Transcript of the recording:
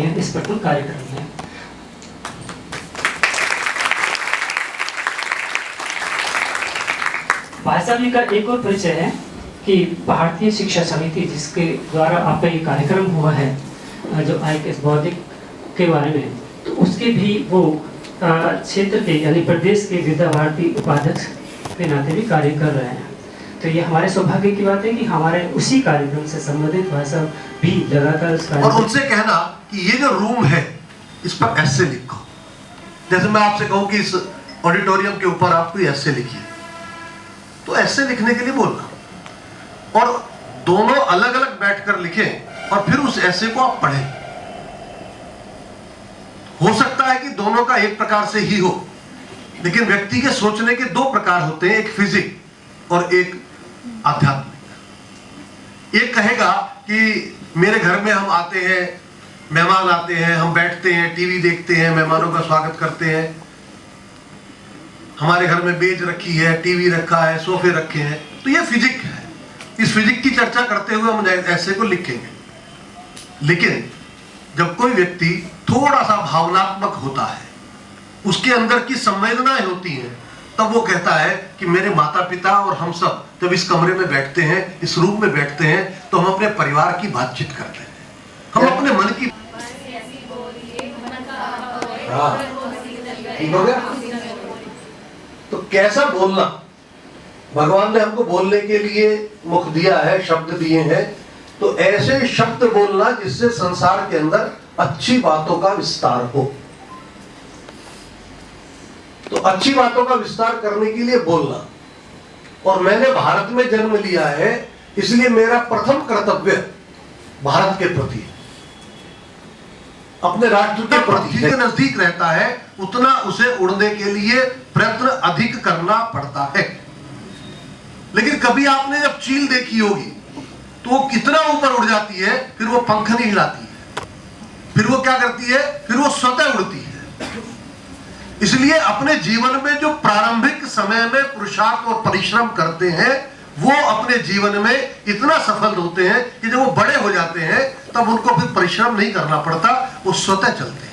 हैं इस पर कार्य कर रही हैं। भाई साहब जी का एक और परिचय है कि भारतीय शिक्षा समिति, जिसके द्वारा आपका ये कार्यक्रम हुआ है जो IKS बौद्धिक के बारे में, तो उसके भी वो क्षेत्र के यानी प्रदेश के विद्या भारती उपाध्यक्ष के नाते भी कार्य कर रहे हैं। तो ये हमारे सौभाग्य की बात है कि हमारे उसी कार्यक्रम से संबंधित भाई साहब भी लगातार उस और उनसे कहना कि ये जो रूम है इस पर ऐसे लिखो। जैसे मैं आपसे कहूं कि इस ऑडिटोरियम के ऊपर आप कोई ऐसे लिखिए, तो ऐसे लिखने के लिए बोलना, और दोनों अलग अलग बैठकर लिखें और फिर उस ऐसे को आप पढ़ें। हो सकता है कि दोनों का एक प्रकार से ही हो, लेकिन व्यक्ति के सोचने के दो प्रकार होते हैं, एक फिजिक और एक आध्यात्मिक। एक कहेगा कि मेरे घर में हम आते हैं, मेहमान आते हैं, हम बैठते हैं, टीवी देखते हैं, मेहमानों का स्वागत करते हैं, हमारे घर में मेज रखी है, टीवी रखा है, सोफे रखे हैं, तो ये फिजिक है। इस फिजिक की चर्चा करते हुए हम ऐसे को लिखेंगे। लेकिन जब कोई व्यक्ति थोड़ा सा भावनात्मक होता है, उसके अंदर की संवेदनाएं होती हैं, तब वो कहता है कि मेरे माता पिता और हम सब जब इस कमरे में बैठते हैं, इस रूम में बैठते हैं, तो हम अपने परिवार की बातचीत करते हैं, हम अपने मन की। ठीक हो गया? तो कैसा बोलना, भगवान ने हमको बोलने के लिए मुख दिया है, शब्द दिए हैं, तो ऐसे शब्द बोलना जिससे संसार के अंदर अच्छी बातों का विस्तार हो। तो अच्छी बातों का विस्तार करने के लिए बोलना। और मैंने भारत में जन्म लिया है, इसलिए मेरा प्रथम कर्तव्य भारत के प्रति, अपने राष्ट्र के प्रति। जितने नजदीक रहता है उतना उसे उड़ने के लिए प्रयत्न अधिक करना पड़ता है। लेकिन कभी आपने जब चील देखी होगी तो वो कितना ऊपर उड़ जाती है, फिर वो पंख नहीं हिलाती है, फिर वो क्या करती है, फिर वो स्वतः उड़ती है। इसलिए अपने जीवन में जो प्रारंभिक समय में पुरुषार्थ और परिश्रम करते हैं, वो अपने जीवन में इतना सफल होते हैं कि जब वो बड़े हो जाते हैं तब उनको फिर परिश्रम नहीं करना पड़ता, वो स्वतः चलते हैं।